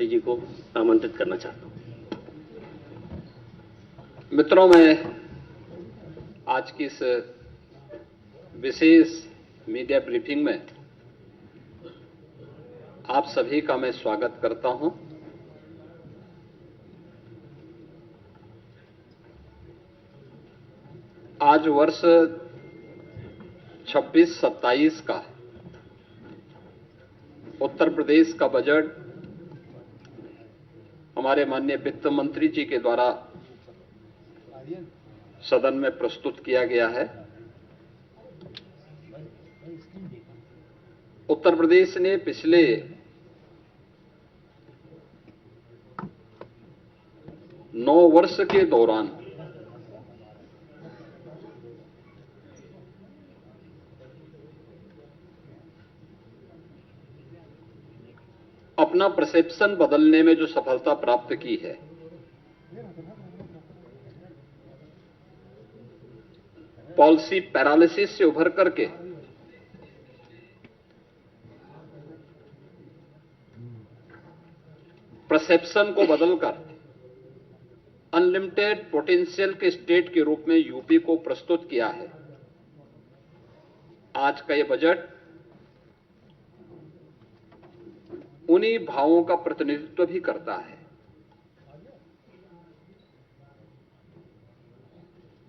जी को आमंत्रित करना चाहता हूं। मित्रों, मैं आज की इस विशेष मीडिया ब्रीफिंग में आप सभी का मैं स्वागत करता हूं। आज वर्ष 26-27 का उत्तर प्रदेश का बजट हमारे माननीय वित्त मंत्री जी के द्वारा सदन में प्रस्तुत किया गया है। उत्तर प्रदेश ने पिछले 9 वर्ष के दौरान अपना परसेप्शन बदलने में जो सफलता प्राप्त की है, पॉलिसी पैरालिसिस से उभर करके परसेप्शन को बदलकर अनलिमिटेड पोटेंशियल के स्टेट के रूप में यूपी को प्रस्तुत किया है। आज का यह बजट उन्हीं भावों का प्रतिनिधित्व भी करता है।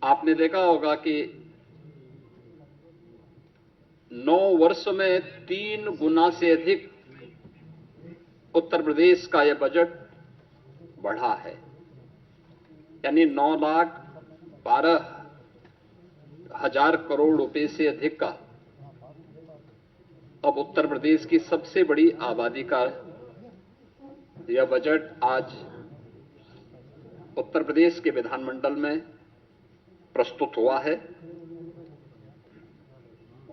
आपने देखा होगा कि 9 वर्ष में 3 गुना से अधिक उत्तर प्रदेश का यह बजट बढ़ा है, यानी 9,12,000 करोड़ रुपए से अधिक का अब उत्तर प्रदेश की सबसे बड़ी आबादी का यह बजट आज उत्तर प्रदेश के विधानमंडल में प्रस्तुत हुआ है।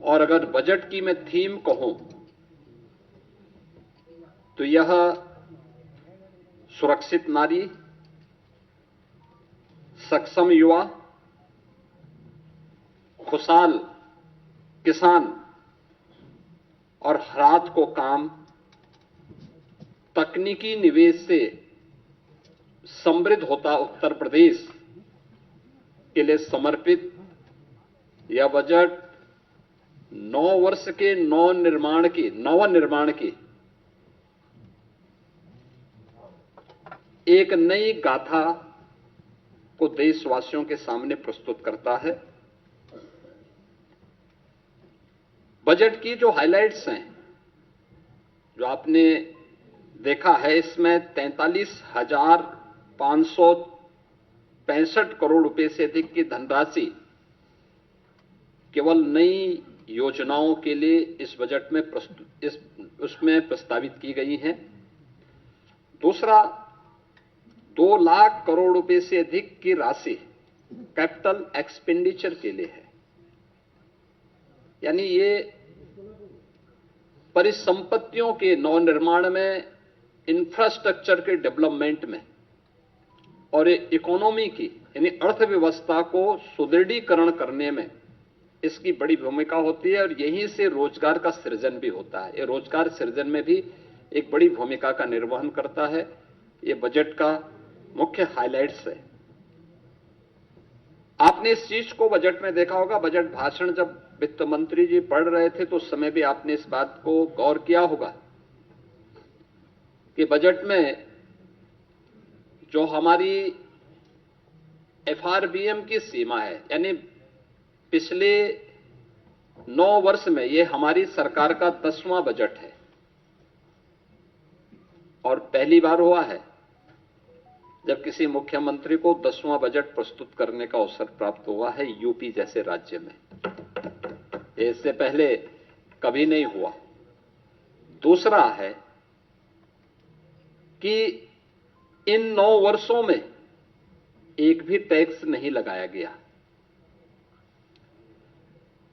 और अगर बजट की मैं थीम कहूं तो यह सुरक्षित नारी, सक्षम युवा, खुशहाल किसान और रात को काम, तकनीकी निवेश से समृद्ध होता उत्तर प्रदेश के लिए समर्पित यह बजट 9 वर्ष के नवनिर्माण की एक नई गाथा को देशवासियों के सामने प्रस्तुत करता है। बजट की जो हाइलाइट्स हैं, जो आपने देखा है, इसमें 43,565 करोड़ रुपए से अधिक की धनराशि केवल नई योजनाओं के लिए इस बजट में उसमें प्रस्तावित की गई है। दूसरा, 2 लाख करोड़ रुपए से अधिक की राशि कैपिटल एक्सपेंडिचर के लिए है, यानी ये परिसंपत्तियों के नवनिर्माण में, इंफ्रास्ट्रक्चर के डेवलपमेंट में और इकोनॉमी की यानी अर्थव्यवस्था को सुदृढ़ीकरण करने में इसकी बड़ी भूमिका होती है। और यहीं से रोजगार का सृजन भी होता है। ये रोजगार सृजन में भी एक बड़ी भूमिका का निर्वहन करता है। ये बजट का मुख्य हाइलाइट्स है। आपने इस चीज को बजट में देखा होगा। बजट भाषण जब वित्त मंत्री जी पढ़ रहे थे तो उस समय भी आपने इस बात को गौर किया होगा कि बजट में जो हमारी एफआरबीएम की सीमा है, यानी पिछले 9 वर्ष में यह हमारी सरकार का 10वां बजट है और पहली बार हुआ है जब किसी मुख्यमंत्री को 10वां बजट प्रस्तुत करने का अवसर प्राप्त हुआ है यूपी जैसे राज्य में। इससे पहले कभी नहीं हुआ। दूसरा है कि इन 9 वर्षों में एक भी टैक्स नहीं लगाया गया।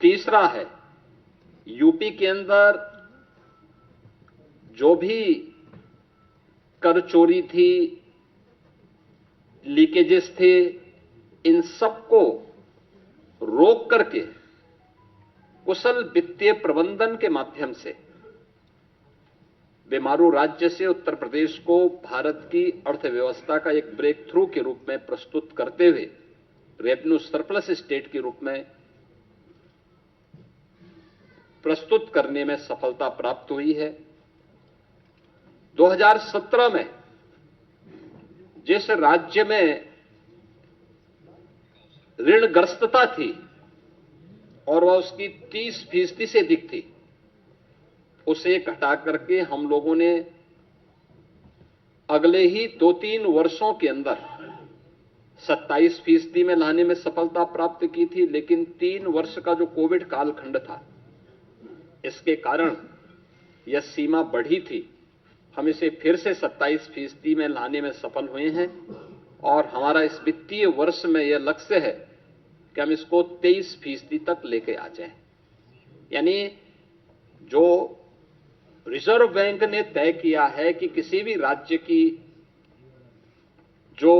तीसरा है, यूपी के अंदर जो भी कर चोरी थी, लीकेजेस थे, इन सबको रोक करके कुशल वित्तीय प्रबंधन के माध्यम से बीमारू राज्य से उत्तर प्रदेश को भारत की अर्थव्यवस्था का एक ब्रेक थ्रू के रूप में प्रस्तुत करते हुए रेवेन्यू सरप्लस स्टेट के रूप में प्रस्तुत करने में सफलता प्राप्त हुई है। 2017 में जिस राज्य में ऋणग्रस्तता थी और वह उसकी 30% से अधिक थी, उसे घटा करके हम लोगों ने अगले ही 2-3 वर्षों के अंदर 27% में लाने में सफलता प्राप्त की थी। लेकिन 3 वर्ष का जो कोविड कालखंड था, इसके कारण यह सीमा बढ़ी थी। हम इसे फिर से 27% में लाने में सफल हुए हैं और हमारा इस वित्तीय वर्ष में यह लक्ष्य है कि हम इसको 23% तक लेके आ जाएं। यानी जो रिजर्व बैंक ने तय किया है कि किसी भी राज्य की जो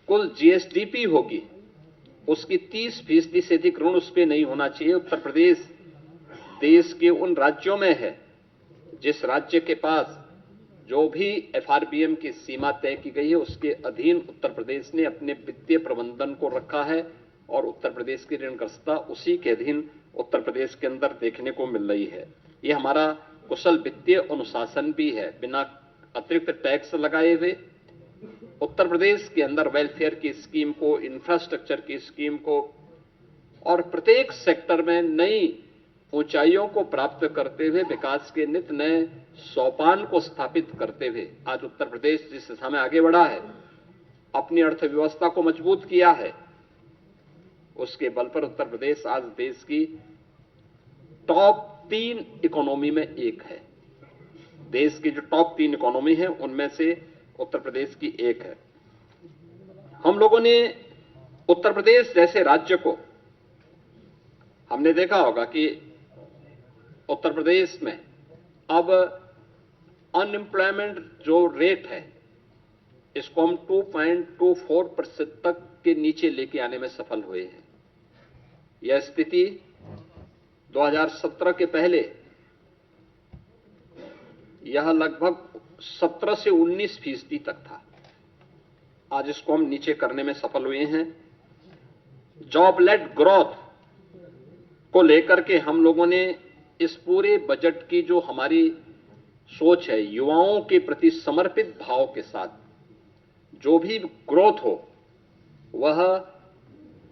कुल जीएसडीपी होगी उसकी 30% से अधिक ऋण उस पर नहीं होना चाहिए। उत्तर प्रदेश देश के उन राज्यों में है जिस राज्य के पास जो भी एफआरबीएम की सीमा तय की गई है उसके अधीन उत्तर प्रदेश ने अपने वित्तीय प्रबंधन को रखा है और उत्तर प्रदेश की ऋणग्रस्तता उसी के अधीन उत्तर प्रदेश के अंदर देखने को मिल रही है। यह हमारा कुशल वित्तीय अनुशासन भी है। बिना अतिरिक्त टैक्स लगाए हुए उत्तर प्रदेश के अंदर वेलफेयर की स्कीम को, इंफ्रास्ट्रक्चर की स्कीम को और प्रत्येक सेक्टर में नई ऊंचाइयों को प्राप्त करते हुए विकास के नित नए सोपान को स्थापित करते हुए आज उत्तर प्रदेश जिस दिशा में आगे बढ़ा है, अपनी अर्थव्यवस्था को मजबूत किया है, उसके बल पर उत्तर प्रदेश आज देश की टॉप 3 इकोनॉमी में एक है। देश की जो टॉप 3 इकोनॉमी है उनमें से उत्तर प्रदेश की एक है। हम लोगों ने उत्तर प्रदेश जैसे राज्य को, हमने देखा होगा कि उत्तर प्रदेश में अब अनएम्प्लॉयमेंट जो रेट है इसको हम 2.24% तक के नीचे लेके आने में सफल हुए हैं। यह स्थिति 2017 के पहले यह लगभग 17 से 19% तक था। आज इसको हम नीचे करने में सफल हुए हैं। जॉब लेड ग्रोथ को लेकर के हम लोगों ने इस पूरे बजट की जो हमारी सोच है, युवाओं के प्रति समर्पित भाव के साथ जो भी ग्रोथ हो वह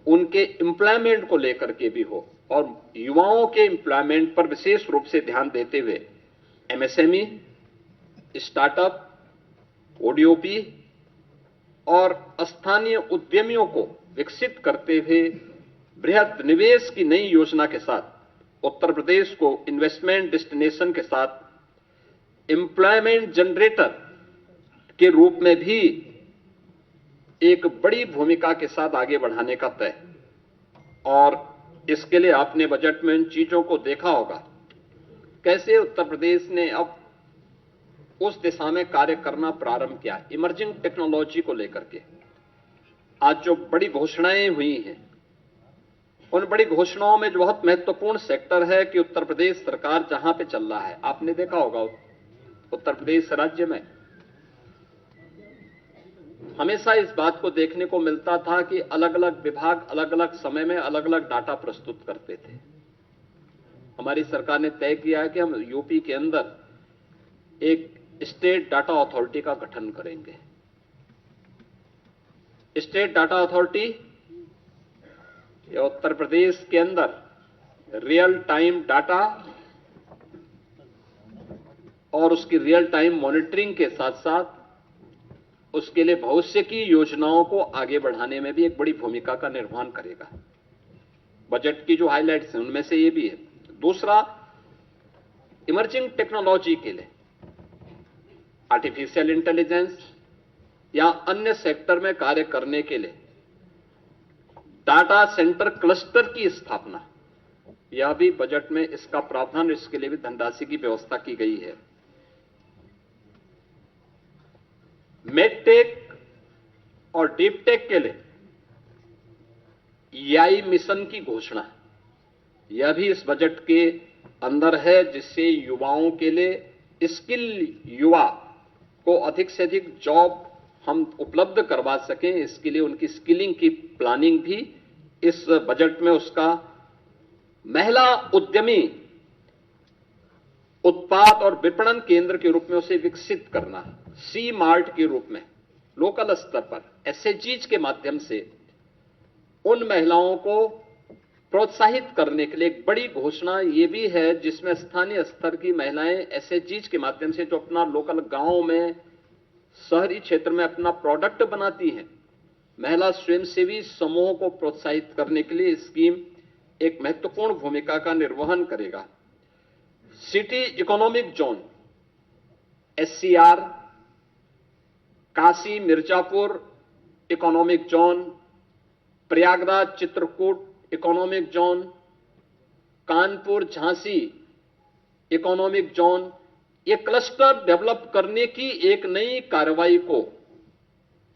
उनके एम्प्लॉयमेंट को लेकर के भी हो और युवाओं के एम्प्लॉयमेंट पर विशेष रूप से ध्यान देते हुए एमएसएमई, स्टार्टअप, ओडीओपी और स्थानीय उद्यमियों को विकसित करते हुए बृहद निवेश की नई योजना के साथ उत्तर प्रदेश को इन्वेस्टमेंट डेस्टिनेशन के साथ एम्प्लॉयमेंट जनरेटर के रूप में भी एक बड़ी भूमिका के साथ आगे बढ़ाने का तय। और इसके लिए आपने बजट में इन चीजों को देखा होगा, कैसे उत्तर प्रदेश ने अब उस दिशा में कार्य करना प्रारंभ किया। इमर्जिंग टेक्नोलॉजी को लेकर के आज जो बड़ी घोषणाएं हुई हैं, उन बड़ी घोषणाओं में जो बहुत महत्वपूर्ण सेक्टर है कि उत्तर प्रदेश सरकार जहां पे चल रहा है, आपने देखा होगा उत्तर प्रदेश राज्य में हमेशा इस बात को देखने को मिलता था कि अलग अलग विभाग अलग अलग समय में अलग अलग डाटा प्रस्तुत करते थे। हमारी सरकार ने तय किया है कि हम यूपी के अंदर एक स्टेट डाटा अथॉरिटी का गठन करेंगे। स्टेट डाटा अथॉरिटी या उत्तर प्रदेश के अंदर रियल टाइम डाटा और उसकी रियल टाइम मॉनिटरिंग के साथ साथ उसके लिए भविष्य की योजनाओं को आगे बढ़ाने में भी एक बड़ी भूमिका का निर्वहन करेगा। बजट की जो हाइलाइट्स हैं उनमें से ये भी है। दूसरा, इमर्जिंग टेक्नोलॉजी के लिए आर्टिफिशियल इंटेलिजेंस या अन्य सेक्टर में कार्य करने के लिए डाटा सेंटर क्लस्टर की स्थापना, यह भी बजट में इसका प्रावधान, इसके लिए भी धनराशि की व्यवस्था की गई है। मेडटेक और डीपटेक के लिए EI मिशन की घोषणा, यह भी इस बजट के अंदर है, जिससे युवाओं के लिए स्किल युवा को अधिक से अधिक जॉब हम उपलब्ध करवा सकें, इसके लिए उनकी स्किलिंग की प्लानिंग भी इस बजट में उसका महिला उद्यमी उत्पाद और विपणन केंद्र के रूप में उसे विकसित करना, सी मार्ट के रूप में लोकल स्तर पर एसएचजीज के माध्यम से उन महिलाओं को प्रोत्साहित करने के लिए एक बड़ी घोषणा यह भी है जिसमें स्थानीय स्तर की महिलाएं एसएचजीज के माध्यम से जो अपना लोकल गांव में शहरी क्षेत्र में अपना प्रोडक्ट बनाती हैं, महिला स्वयंसेवी समूहों को प्रोत्साहित करने के लिए स्कीम एक महत्वपूर्ण भूमिका का निर्वहन करेगा। City economic zone SCR, Kashi Mirzapur economic zone, Prayagraj Chitrakoot economic zone, Kanpur Jhansi economic zone, ये क्लस्टर डेवलप करने की एक नई कार्रवाई को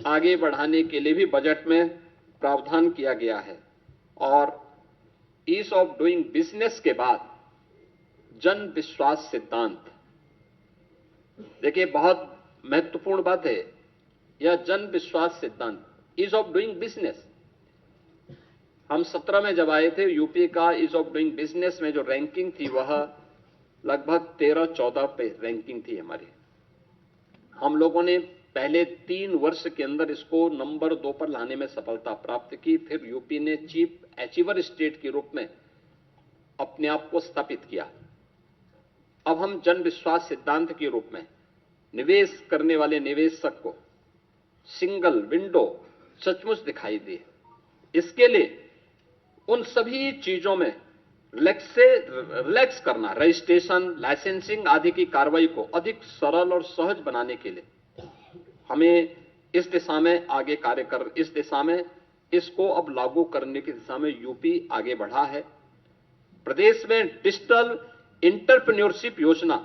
आगे बढ़ाने के लिए भी बजट में प्रावधान किया गया है। और ईज ऑफ डूइंग बिजनेस के बाद जन विश्वास सिद्धांत, देखिए बहुत महत्वपूर्ण बात है यह जन विश्वास सिद्धांत, ईज ऑफ डूइंग बिजनेस। हम 17 में जब आए थे, यूपी का ईज ऑफ डूइंग बिजनेस में जो रैंकिंग थी वह लगभग 13-14 पे रैंकिंग थी हमारी। हम लोगों ने पहले 3 वर्ष के अंदर इसको नंबर 2 पर लाने में सफलता प्राप्त की। फिर यूपी ने चीफ अचीवर स्टेट के रूप में अपने आप को स्थापित किया। अब हम जन विश्वास सिद्धांत के रूप में निवेश करने वाले निवेशक को सिंगल विंडो सचमुच दिखाई दे, इसके लिए उन सभी चीजों में रिलैक्स करना, रजिस्ट्रेशन, लाइसेंसिंग आदि की कार्रवाई को अधिक सरल और सहज बनाने के लिए हमें इस दिशा में आगे कार्य कर, इस दिशा में इसको अब लागू करने की दिशा में यूपी आगे बढ़ा है। प्रदेश में डिजिटल एंटरप्रेन्योरशिप योजना,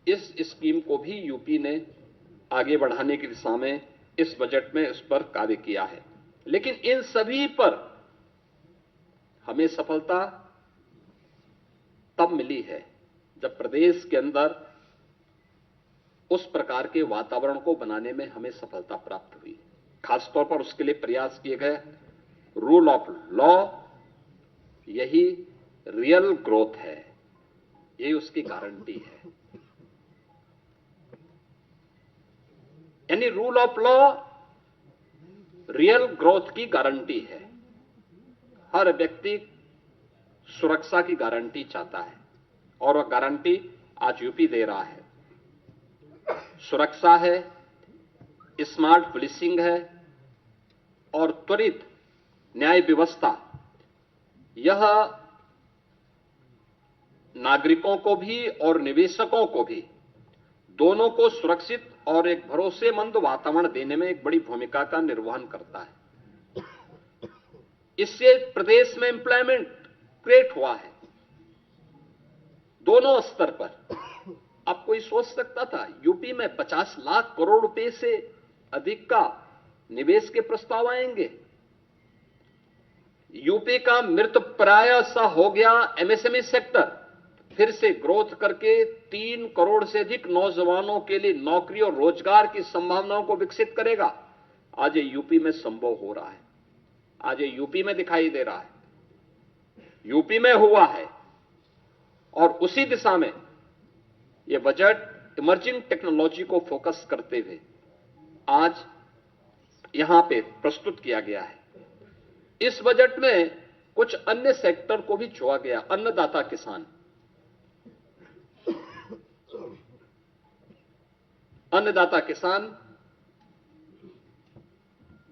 इस स्कीम को भी यूपी ने आगे बढ़ाने की दिशा में इस बजट में इस पर कार्य किया है। लेकिन इन सभी पर हमें सफलता तब मिली है जब प्रदेश के अंदर उस प्रकार के वातावरण को बनाने में हमें सफलता प्राप्त हुई। खासतौर पर उसके लिए प्रयास किए गए रूल ऑफ लॉ, यही रियल ग्रोथ है, यही उसकी गारंटी है। यानी rule of law real growth की गारंटी है। हर व्यक्ति सुरक्षा की गारंटी चाहता है और वह गारंटी आज यूपी दे रहा है। सुरक्षा है, स्मार्ट पुलिसिंग है और त्वरित न्याय व्यवस्था। यह नागरिकों को भी और निवेशकों को भी दोनों को सुरक्षित और एक भरोसेमंद वातावरण देने में एक बड़ी भूमिका का निर्वहन करता है। इससे प्रदेश में एम्प्लॉयमेंट क्रिएट हुआ है दोनों स्तर पर। अब कोई सोच सकता था यूपी में 50 लाख करोड़ रुपए से अधिक का निवेश के प्रस्ताव आएंगे? यूपी का मृतप्राय सा हो गया एमएसएमई सेक्टर, फिर से ग्रोथ करके 3 करोड़ से अधिक नौजवानों के लिए नौकरी और रोजगार की संभावनाओं को विकसित करेगा। आज ये यूपी में संभव हो रहा है, आज ये यूपी में दिखाई दे रहा है, यूपी में हुआ है। और उसी दिशा में ये बजट इमर्जिंग टेक्नोलॉजी को फोकस करते हुए आज यहां पे प्रस्तुत किया गया है। इस बजट में कुछ अन्य सेक्टर को भी छुआ गया। अन्नदाता किसान, अन्नदाता किसान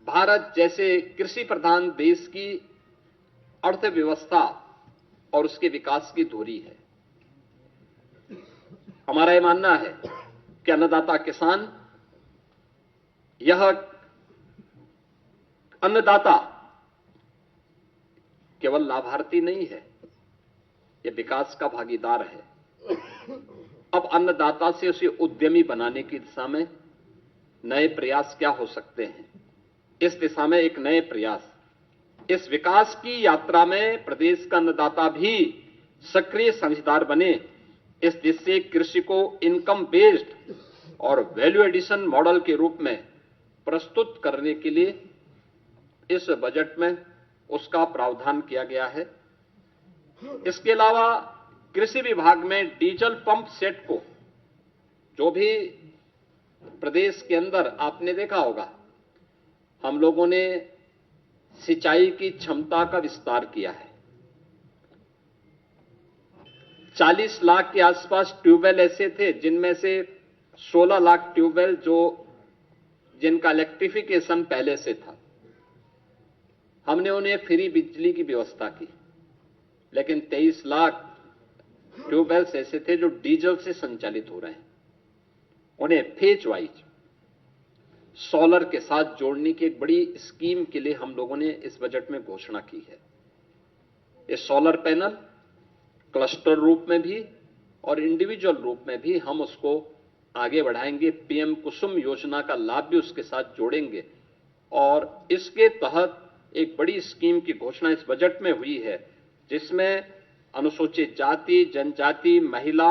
भारत जैसे कृषि प्रधान देश की अर्थव्यवस्था और उसके विकास की धुरी है। हमारा यह मानना है कि अन्नदाता किसान, यह अन्नदाता केवल लाभार्थी नहीं है, यह विकास का भागीदार है। अब अन्नदाता से उसे उद्यमी बनाने की दिशा में नए प्रयास क्या हो सकते हैं, इस दिशा में एक नए प्रयास, इस विकास की यात्रा में प्रदेश का अन्नदाता भी सक्रिय साझेदार बने, इस देश से कृषि को इनकम बेस्ड और वैल्यू एडिशन मॉडल के रूप में प्रस्तुत करने के लिए इस बजट में उसका प्रावधान किया गया है। इसके अलावा कृषि विभाग में डीजल पंप सेट को, जो भी प्रदेश के अंदर आपने देखा होगा, हम लोगों ने सिंचाई की क्षमता का विस्तार किया है। 40 लाख के आसपास ट्यूबवेल ऐसे थे जिनमें से 16 लाख ट्यूबवेल जिनका इलेक्ट्रिफिकेशन पहले से था। हमने उन्हें फ्री बिजली की व्यवस्था की, लेकिन 23 लाख ट्यूबवेल्स ऐसे थे जो डीजल से संचालित हो रहे हैं। उन्हें फेज वाइज सोलर के साथ जोड़ने की एक बड़ी स्कीम के लिए हम लोगों ने इस बजट में घोषणा की है। ये सोलर पैनल क्लस्टर रूप में भी और इंडिविजुअल रूप में भी हम उसको आगे बढ़ाएंगे। पीएम कुसुम योजना का लाभ भी उसके साथ जोड़ेंगे और इसके तहत एक बड़ी स्कीम की घोषणा इस बजट में हुई है, जिसमें अनुसूचित जाति, जनजाति, महिला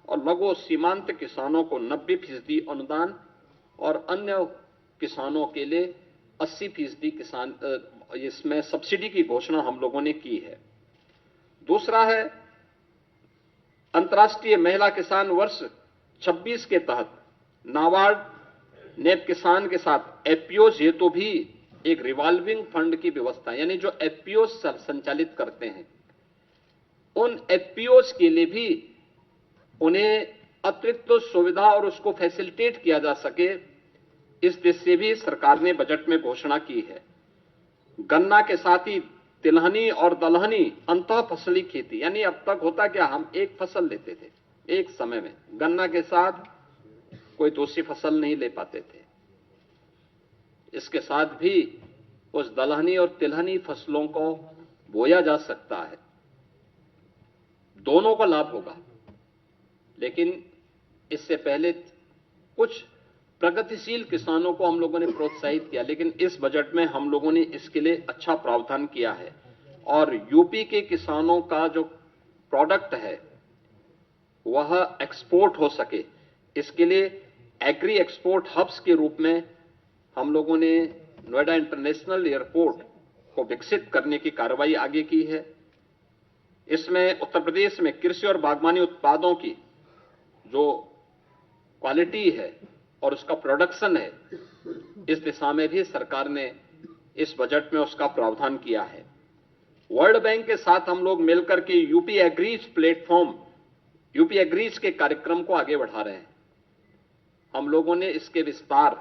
और लघु सीमांत किसानों को 90% अनुदान और अन्य किसानों के लिए 80% किसान इसमें सब्सिडी की घोषणा हम लोगों ने की है। दूसरा है अंतर्राष्ट्रीय महिला किसान वर्ष 26 के तहत नाबार्ड ने किसान के साथ एफपीओज हेतु भी एक रिवॉल्विंग फंड की व्यवस्था, यानी जो एफपीओज संचालित करते हैं उन एफपीओज के लिए भी उन्हें अतिरिक्त सुविधा और उसको फैसिलिटेट किया जा सके, इस दिशा से भी सरकार ने बजट में घोषणा की है। गन्ना के साथ ही तिलहनी और दलहनी अंतः फसली खेती, यानी अब तक होता क्या, हम एक फसल लेते थे एक समय में, गन्ना के साथ कोई दूसरी फसल नहीं ले पाते थे। इसके साथ भी उस दलहनी और तिलहनी फसलों को बोया जा सकता है, दोनों का लाभ होगा। लेकिन इससे पहले कुछ प्रगतिशील किसानों को हम लोगों ने प्रोत्साहित किया, लेकिन इस बजट में हम लोगों ने इसके लिए अच्छा प्रावधान किया है और यूपी के किसानों का जो प्रोडक्ट है वह एक्सपोर्ट हो सके, इसके लिए एग्री एक्सपोर्ट हब्स के रूप में हम लोगों ने नोएडा इंटरनेशनल एयरपोर्ट को विकसित करने की कार्रवाई आगे की है। इसमें उत्तर प्रदेश में कृषि और बागवानी उत्पादों की जो क्वालिटी है और उसका प्रोडक्शन है, इस दिशा में भी सरकार ने इस बजट में उसका प्रावधान किया है। वर्ल्ड बैंक के साथ हम लोग मिलकर के UP agrees platform, UP agrees के कार्यक्रम को आगे बढ़ा रहे हैं। हम लोगों ने इसके विस्तार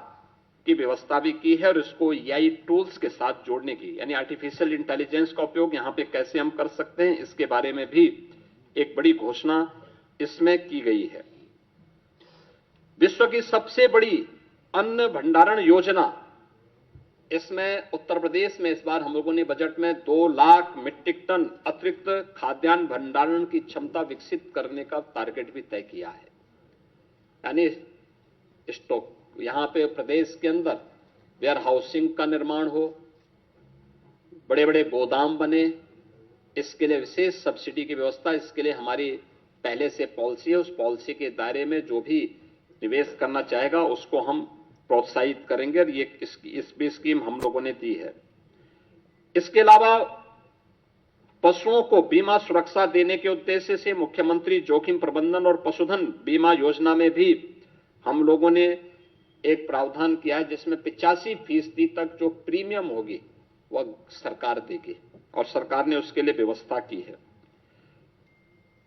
की व्यवस्था भी की है और इसको एआई टूल्स के साथ जोड़ने की, यानी आर्टिफिशियल इंटेलिजेंस का उपयोग यहां पे कैसे हम कर सकते हैं, इसके बारे में भी एक बड़ी घोषणा इसमें की गई है। विश्व की सबसे बड़ी अन्न भंडारण योजना, इसमें उत्तर प्रदेश में इस बार हम लोगों ने बजट में 2 लाख मीट्रिक टन अतिरिक्त खाद्यान्न भंडारण की क्षमता विकसित करने का टारगेट भी तय किया है। यानी स्टॉक यहां पे प्रदेश के अंदर वेयर हाउसिंग का निर्माण हो, बड़े बड़े गोदाम बने, इसके लिए विशेष सब्सिडी की व्यवस्था, इसके लिए हमारी पहले से पॉलिसी है। उस पॉलिसी के दायरे में जो भी निवेश करना चाहेगा उसको हम प्रोत्साहित करेंगे और ये इस भी स्कीम हम लोगों ने दी है। इसके अलावा पशुओं को बीमा सुरक्षा देने के उद्देश्य से मुख्यमंत्री जोखिम प्रबंधन और पशुधन बीमा योजना में भी हम लोगों ने एक प्रावधान किया है, जिसमें 85% तक जो प्रीमियम होगी वह सरकार देगी और सरकार ने उसके लिए व्यवस्था की है।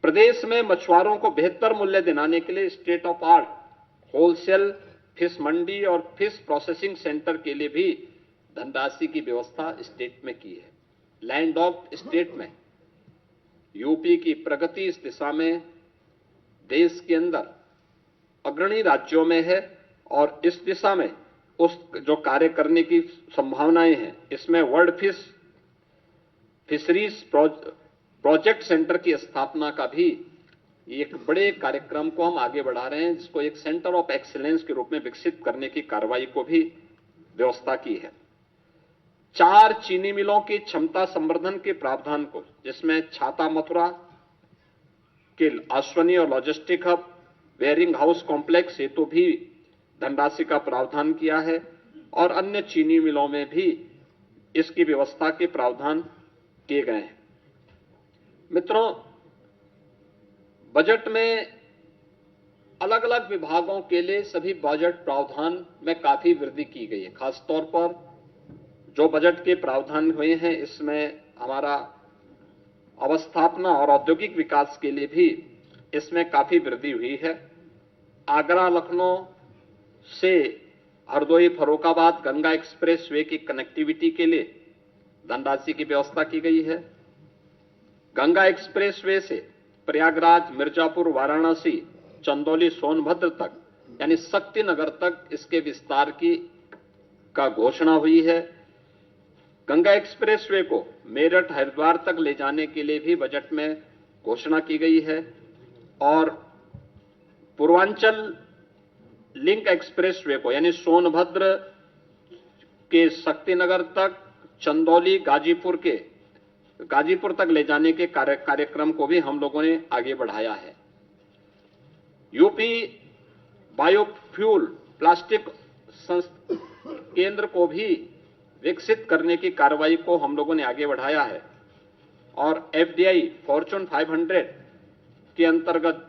प्रदेश में मछुआरों को बेहतर मूल्य दिलाने के लिए state of art wholesale fish mandi और फिश प्रोसेसिंग सेंटर के लिए भी धनराशि की व्यवस्था स्टेट में की है। लैंड ऑफ स्टेट में यूपी की प्रगति इस दिशा में देश के अंदर अग्रणी राज्यों में है और इस दिशा में उस जो कार्य करने की संभावनाएं हैं, इसमें वर्ल्ड फिशरीज प्रोजेक्ट सेंटर की स्थापना का भी एक बड़े कार्यक्रम को हम आगे बढ़ा रहे हैं, जिसको एक सेंटर ऑफ एक्सीलेंस के रूप में विकसित करने की कार्रवाई को भी व्यवस्था की है। 4 चीनी मिलों की क्षमता संवर्धन के प्रावधान को, जिसमें छाता मथुरा, के अश्वनी और logistic hub, wearing house complex हेतु भी धनराशि का प्रावधान किया है और अन्य चीनी मिलों में भी इसकी व्यवस्था के प्रावधान किए गए हैं। मित्रों, बजट में अलग अलग विभागों के लिए सभी बजट प्रावधान में काफी वृद्धि की गई है। खासतौर पर जो बजट के प्रावधान हुए हैं इसमें हमारा अवस्थापना और औद्योगिक विकास के लिए भी इसमें काफी वृद्धि हुई है। आगरा लखनऊ से हरदोई फर्रुखाबाद गंगा एक्सप्रेस वे की कनेक्टिविटी के लिए धनराशि की व्यवस्था की गई है। गंगा एक्सप्रेस वे से प्रयागराज, मिर्जापुर, वाराणसी, चंदौली, सोनभद्र तक यानी शक्तिनगर तक इसके विस्तार का घोषणा हुई है। गंगा एक्सप्रेस वे को मेरठ, हरिद्वार तक ले जाने के लिए भी बजट में घोषणा की गई है और पूर्वांचल लिंक एक्सप्रेस वे को यानी सोनभद्र के शक्तिनगर तक, चंदौली, गाजीपुर तक ले जाने के कार्यक्रम को भी हम लोगों ने आगे बढ़ाया है। यूपी बायोफ्यूल प्लास्टिक केंद्र को भी विकसित करने की कार्रवाई को हम लोगों ने आगे बढ़ाया है और एफडीआई फॉर्च्यून 500 के अंतर्गत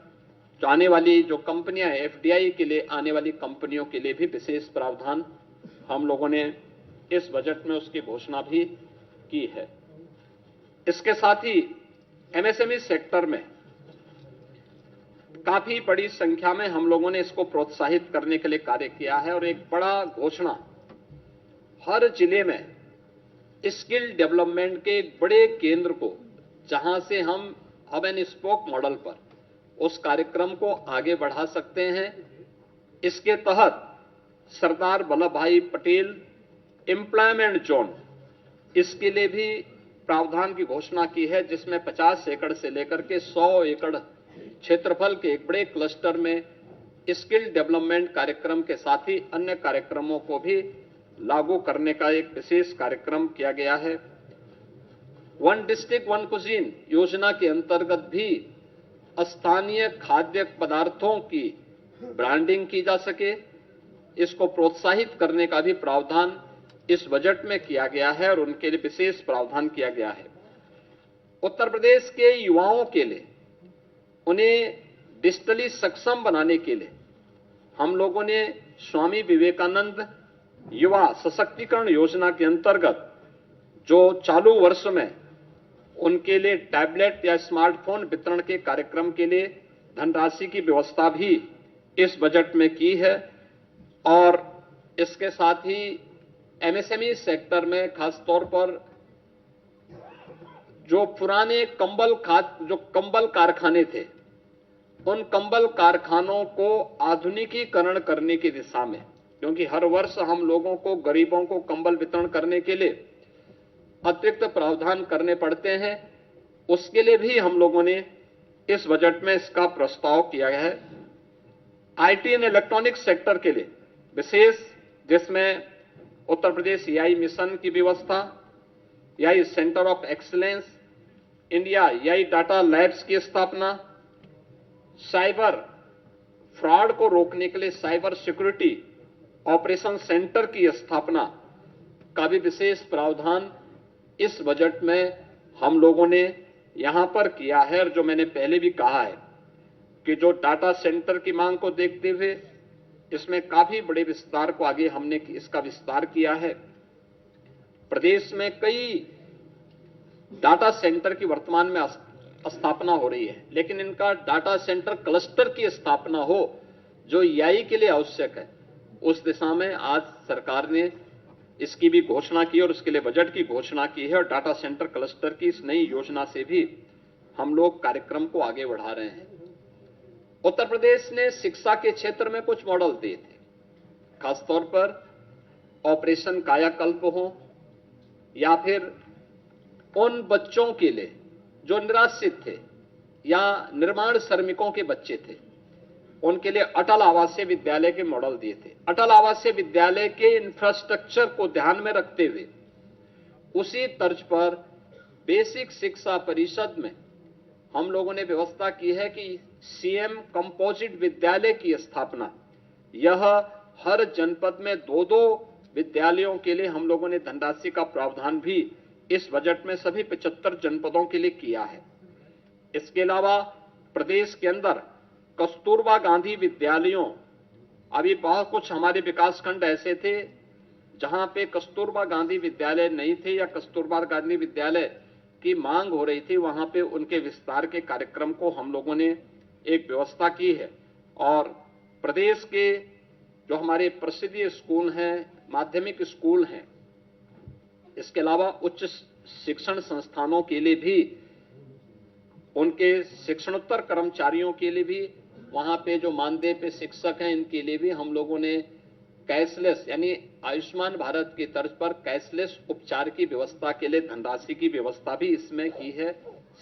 आने वाली जो कंपनियां हैं, एफडीआई के लिए आने वाली कंपनियों के लिए भी विशेष प्रावधान हम लोगों ने इस बजट में उसकी घोषणा भी की है। इसके साथ ही एमएसएमई सेक्टर में काफी बड़ी संख्या में हम लोगों ने इसको प्रोत्साहित करने के लिए कार्य किया है और एक बड़ा घोषणा, हर जिले में स्किल डेवलपमेंट के एक बड़े केंद्र को, जहां से हम हब एंड स्पोक मॉडल पर उस कार्यक्रम को आगे बढ़ा सकते हैं। इसके तहत सरदार वल्लभ भाई पटेल एम्प्लॉयमेंट जोन, इसके लिए भी प्रावधान की घोषणा की है, जिसमें 50 एकड़ से लेकर के 100 एकड़ क्षेत्रफल के एक बड़े क्लस्टर में स्किल डेवलपमेंट कार्यक्रम के साथ ही अन्य कार्यक्रमों को भी लागू करने का एक विशेष कार्यक्रम किया गया है। वन डिस्ट्रिक्ट वन कुजीन योजना के अंतर्गत भी स्थानीय खाद्य पदार्थों की ब्रांडिंग की जा सके, इसको प्रोत्साहित करने का भी प्रावधान इस बजट में किया गया है और उनके लिए विशेष प्रावधान किया गया है। उत्तर प्रदेश के युवाओं के लिए, उन्हें डिजिटली सक्षम बनाने के लिए हम लोगों ने स्वामी विवेकानंद युवा सशक्तिकरण योजना के अंतर्गत जो चालू वर्ष में उनके लिए टैबलेट या स्मार्टफोन वितरण के कार्यक्रम के लिए धनराशि की व्यवस्था भी इस बजट में की है और इसके साथ ही एमएसएमई सेक्टर में खासतौर पर जो पुराने कंबल कारखाने थे, उन कंबल कारखानों को आधुनिकीकरण करने की दिशा में, क्योंकि हर वर्ष हम लोगों को, गरीबों को कंबल वितरण करने के लिए अतिरिक्त प्रावधान करने पड़ते हैं, उसके लिए भी हम लोगों ने इस बजट में इसका प्रस्ताव किया है। आईटी एंड इलेक्ट्रॉनिक सेक्टर के लिए विशेष, जिसमें उत्तर प्रदेश एआई मिशन की व्यवस्था, AI centre of excellence, India AI data labs की स्थापना, साइबर फ्रॉड को रोकने के लिए साइबर सिक्योरिटी ऑपरेशन सेंटर की स्थापना का भी विशेष प्रावधान इस बजट में हम लोगों ने यहां पर किया है। और जो मैंने पहले भी कहा है कि जो डाटा सेंटर की मांग को देखते हुए इसमें काफी बड़े विस्तार को आगे हमने इसका विस्तार किया है। प्रदेश में कई डाटा सेंटर की वर्तमान में स्थापना हो रही है, लेकिन इनका डाटा सेंटर क्लस्टर की स्थापना हो जो एआई के लिए आवश्यक है, उस दिशा में आज सरकार ने इसकी भी घोषणा की और उसके लिए बजट की घोषणा की है। और डाटा सेंटर क्लस्टर की इस नई योजना से भी हम लोग कार्यक्रम को आगे बढ़ा रहे हैं। उत्तर प्रदेश ने शिक्षा के क्षेत्र में कुछ मॉडल दिए थे, खासतौर पर ऑपरेशन कायाकल्प हो या फिर उन बच्चों के लिए जो निराश्रित थे या निर्माण श्रमिकों के बच्चे थे, उनके लिए अटल आवासीय विद्यालय के मॉडल दिए थे। अटल आवासीय विद्यालय के इंफ्रास्ट्रक्चर को ध्यान में रखते हुए उसी तर्ज पर बेसिक शिक्षा परिषद में हम लोगों ने व्यवस्था की है कि सीएम कंपोजिट विद्यालय की स्थापना, यह हर जनपद में 2-2 विद्यालयों के लिए हम लोगों ने धनराशि का प्रावधान भी इस बजट में सभी 75 जनपदों के लिए किया है। इसके अलावा प्रदेश के अंदर कस्तूरबा गांधी विद्यालयों, अभी बहुत कुछ हमारे विकासखंड ऐसे थे जहां पे कस्तूरबा गांधी विद्यालय नहीं थे या कस्तूरबा गांधी विद्यालय की मांग हो रही थी, वहां पे उनके विस्तार के कार्यक्रम को हम लोगों ने एक व्यवस्था की है। और प्रदेश के जो हमारे प्रसिद्ध स्कूल हैं, माध्यमिक स्कूल हैं, इसके अलावा उच्च शिक्षण संस्थानों के लिए भी, उनके शिक्षणोत्तर कर्मचारियों के लिए भी, वहां पे जो मानदेय पे शिक्षक हैं इनके लिए भी हम लोगों ने कैशलेस यानी आयुष्मान भारत की तर्ज पर कैशलेस उपचार की व्यवस्था के लिए धनराशि की व्यवस्था भी इसमें की है।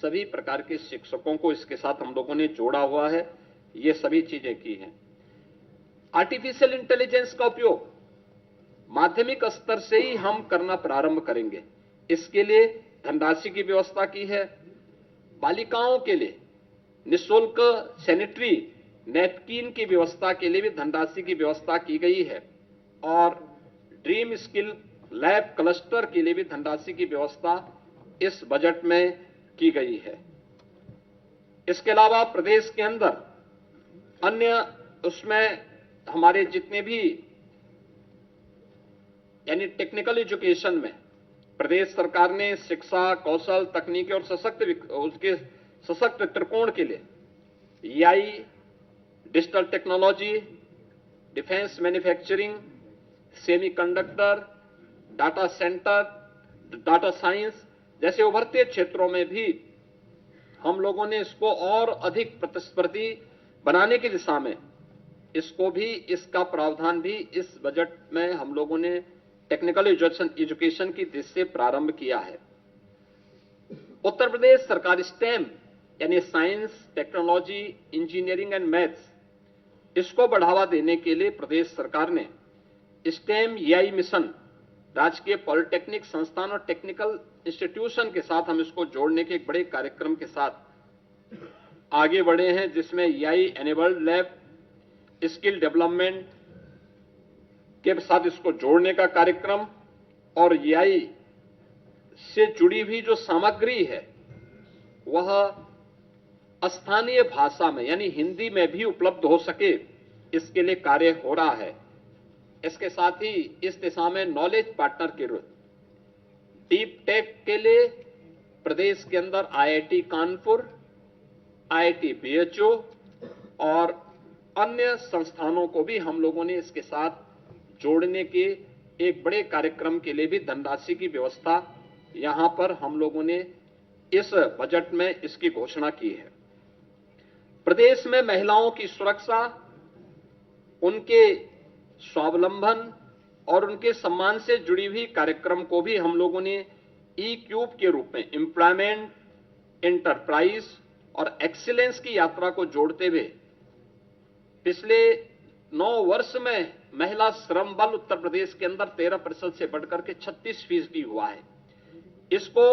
सभी प्रकार के शिक्षकों को इसके साथ हम लोगों ने जोड़ा हुआ है, ये सभी चीजें की हैं। आर्टिफिशियल इंटेलिजेंस का उपयोग माध्यमिक स्तर से ही हम करना प्रारंभ करेंगे, इसके लिए धनराशि की व्यवस्था की है। बालिकाओं के लिए निःशुल्क सैनिटरी नैपकिन की व्यवस्था के लिए भी धनराशि की व्यवस्था की गई है और ड्रीम स्किल लैब क्लस्टर के लिए भी धनराशि की व्यवस्था इस बजट में की गई है। इसके अलावा प्रदेश के अंदर अन्य उसमें हमारे जितने भी यानी टेक्निकल एजुकेशन में प्रदेश सरकार ने शिक्षा, कौशल, तकनीकी और उसके सशक्त त्रिकोण के लिए EI, digital technology, defence manufacturing, semiconductor, data centre, data science जैसे उभरते क्षेत्रों में भी हम लोगों ने इसको और अधिक प्रतिस्पर्धी बनाने की दिशा में इसको भी, इसका प्रावधान भी इस बजट में हम लोगों ने टेक्निकल एजुकेशन की दृष्टि से प्रारंभ किया है। उत्तर प्रदेश सरकार स्टेम यानी science, technology, engineering and maths, इसको बढ़ावा देने के लिए प्रदेश सरकार ने स्टेम EI मिशन, राजकीय पॉलिटेक्निक संस्थान और टेक्निकल इंस्टीट्यूशन के साथ हम इसको जोड़ने के एक बड़े कार्यक्रम के साथ आगे बढ़े हैं, जिसमें EI enabled lab, skill development के साथ इसको जोड़ने का कार्यक्रम और EI से जुड़ी हुई जो सामग्री है वह स्थानीय भाषा में यानी हिंदी में भी उपलब्ध हो सके, इसके लिए कार्य हो रहा है। इसके साथ ही इस दिशा में नॉलेज पार्टनर के रूप डीप टेक के लिए प्रदेश के अंदर IIT कानपुर, IIT BHU और अन्य संस्थानों को भी हम लोगों ने इसके साथ जोड़ने के एक बड़े कार्यक्रम के लिए भी धनराशि की व्यवस्था यहां पर हम लोगों ने इस बजट में इसकी घोषणा की है। प्रदेश में महिलाओं की सुरक्षा, उनके स्वावलंबन और उनके सम्मान से जुड़ी हुई कार्यक्रम को भी हम लोगों ने E-क्यूब के रूप में एम्प्लॉयमेंट, एंटरप्राइज और एक्सीलेंस की यात्रा को जोड़ते हुए पिछले 9 वर्ष में महिला श्रम बल उत्तर प्रदेश के अंदर 13% से बढ़कर के 36% हुआ है। इसको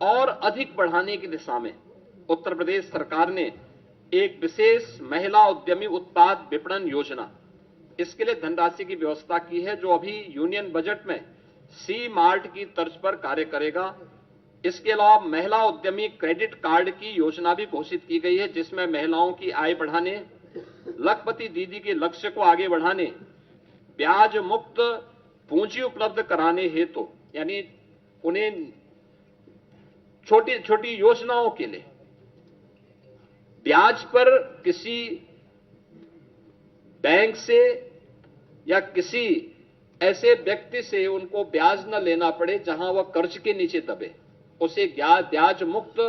और अधिक बढ़ाने की दिशा में उत्तर प्रदेश सरकार ने एक विशेष महिला उद्यमी उत्पाद विपणन योजना, इसके लिए धनराशि की व्यवस्था की है, जो अभी यूनियन बजट में C-मार्ट की तर्ज पर कार्य करेगा। इसके अलावा महिला उद्यमी क्रेडिट कार्ड की योजना भी घोषित की गई है, जिसमें महिलाओं की आय बढ़ाने, लखपति दीदी के लक्ष्य को आगे बढ़ाने, ब्याज मुक्त पूंजी उपलब्ध कराने हेतु यानी उन्हें छोटी छोटी योजनाओं के लिए ब्याज पर किसी बैंक से या किसी ऐसे व्यक्ति से उनको ब्याज न लेना पड़े जहां वह कर्ज के नीचे दबे, उसे ब्याज मुक्त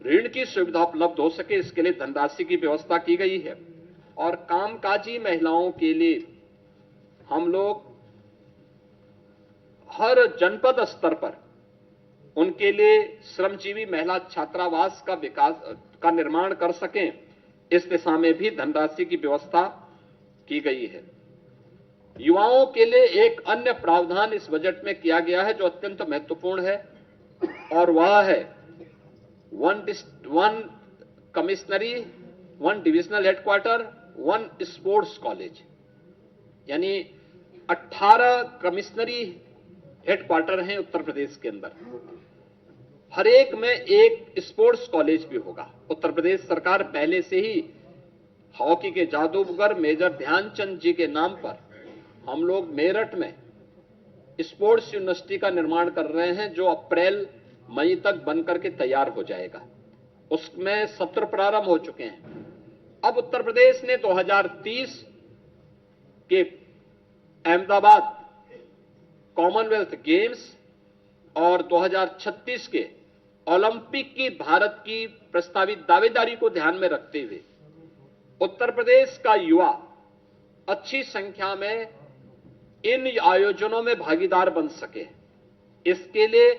ऋण की सुविधा उपलब्ध हो सके, इसके लिए धनराशि की व्यवस्था की गई है। और कामकाजी महिलाओं के लिए हम लोग हर जनपद स्तर पर उनके लिए श्रमजीवी महिला छात्रावास का विकास का निर्माण कर सकें, इस दिशा में भी धनराशि की व्यवस्था की गई है। युवाओं के लिए एक अन्य प्रावधान इस बजट में किया गया है जो अत्यंत महत्वपूर्ण है, और वह है one commissionary, 1 divisional headquarter, 1 sports college, यानी 18 कमिश्नरी हेडक्वार्टर हैं उत्तर प्रदेश के अंदर। हर एक में एक स्पोर्ट्स कॉलेज भी होगा। उत्तर प्रदेश सरकार पहले से ही हॉकी के जादूगर मेजर ध्यानचंद जी के नाम पर हम लोग मेरठ में स्पोर्ट्स यूनिवर्सिटी का निर्माण कर रहे हैं, जो अप्रैल मई तक बनकर के तैयार हो जाएगा। उसमें सत्र प्रारंभ हो चुके हैं। अब उत्तर प्रदेश ने 2030 के अहमदाबाद कॉमनवेल्थ गेम्स और 2036 के ओलंपिक की भारत की प्रस्तावित दावेदारी को ध्यान में रखते हुए उत्तर प्रदेश का युवा अच्छी संख्या में इन आयोजनों में भागीदार बन सके, इसके लिए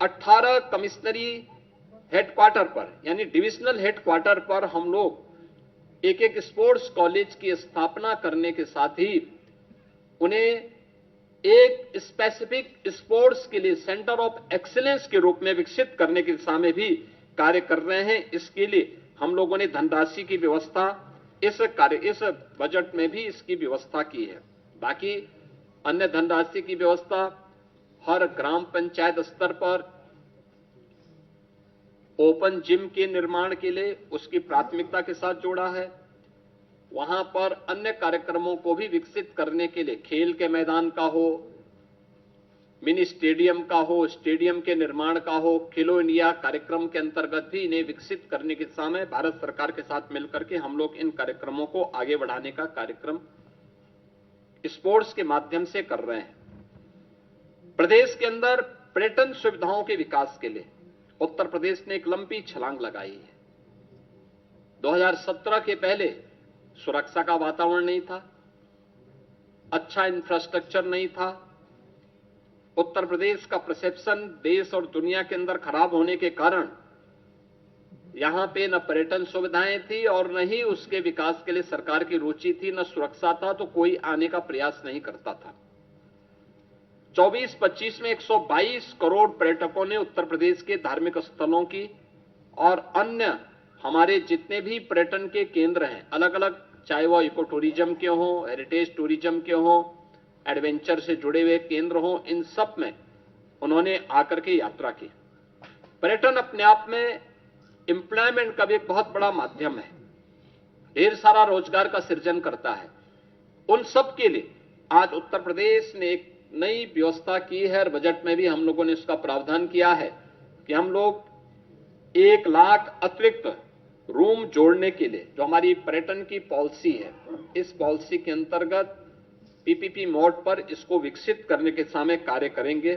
18 कमिश्नरी हेडक्वार्टर पर, यानी डिविजनल हेडक्वार्टर पर हम लोग एक एक स्पोर्ट्स कॉलेज की स्थापना करने के साथ ही उन्हें एक स्पेसिफिक स्पोर्ट्स के लिए सेंटर ऑफ एक्सीलेंस के रूप में विकसित करने की दिशा में भी कार्य कर रहे हैं। इसके लिए हम लोगों ने धनराशि की व्यवस्था इस बजट में भी इसकी व्यवस्था की है। बाकी अन्य धनराशि की व्यवस्था हर ग्राम पंचायत स्तर पर ओपन जिम के निर्माण के लिए उसकी प्राथमिकता के साथ जोड़ा है। वहां पर अन्य कार्यक्रमों को भी विकसित करने के लिए खेल के मैदान का हो, मिनी स्टेडियम का हो, स्टेडियम के निर्माण का हो, खेलो इंडिया कार्यक्रम के अंतर्गत भी इन्हें विकसित करने की दिशा में भारत सरकार के साथ मिलकर के हम लोग इन कार्यक्रमों को आगे बढ़ाने का कार्यक्रम स्पोर्ट्स के माध्यम से कर रहे हैं। प्रदेश के अंदर पर्यटन सुविधाओं के विकास के लिए उत्तर प्रदेश ने एक लंबी छलांग लगाई है। 2017 के पहले सुरक्षा का वातावरण नहीं था, अच्छा इंफ्रास्ट्रक्चर नहीं था। उत्तर प्रदेश का परसेप्शन देश और दुनिया के अंदर खराब होने के कारण यहां पे न पर्यटन सुविधाएं थी और न ही उसके विकास के लिए सरकार की रुचि थी, न सुरक्षा था, तो कोई आने का प्रयास नहीं करता था। 24-25 में 122 करोड़ पर्यटकों ने उत्तर प्रदेश के धार्मिक स्थलों की और अन्य हमारे जितने भी पर्यटन के केंद्र हैं अलग अलग, चाहे वो इको टूरिज्म के हों, हेरिटेज टूरिज्म के हों, एडवेंचर से जुड़े हुए केंद्र हों, इन सब में उन्होंने आकर के यात्रा की। पर्यटन अपने आप में एम्प्लॉयमेंट का भी एक बहुत बड़ा माध्यम है, ढेर सारा रोजगार का सृजन करता है। उन सब के लिए आज उत्तर प्रदेश ने एक नई व्यवस्था की है और बजट में भी हम लोगों ने उसका प्रावधान किया है कि हम लोग 1 लाख अतिरिक्त रूम जोड़ने के लिए जो हमारी पर्यटन की पॉलिसी है, इस पॉलिसी के अंतर्गत पीपीपी मोड पर इसको विकसित करने के सामने कार्य करेंगे।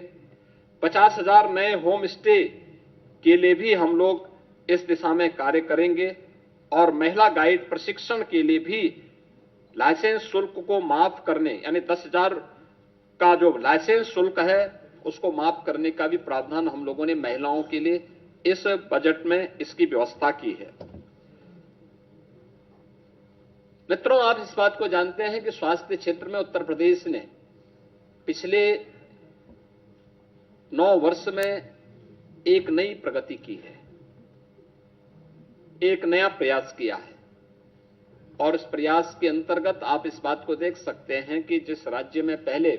50,000 नए होम स्टे के लिए भी हम लोग इस दिशा में कार्य करेंगे और महिला गाइड प्रशिक्षण के लिए भी लाइसेंस शुल्क को माफ करने, यानी 10,000 का जो लाइसेंस शुल्क है उसको माफ करने का भी प्रावधान हम लोगों ने महिलाओं के लिए इस बजट में इसकी व्यवस्था की है। मित्रों, आप इस बात को जानते हैं कि स्वास्थ्य क्षेत्र में उत्तर प्रदेश ने पिछले 9 वर्ष में एक नई प्रगति की है, एक नया प्रयास किया है और इस प्रयास के अंतर्गत आप इस बात को देख सकते हैं कि जिस राज्य में पहले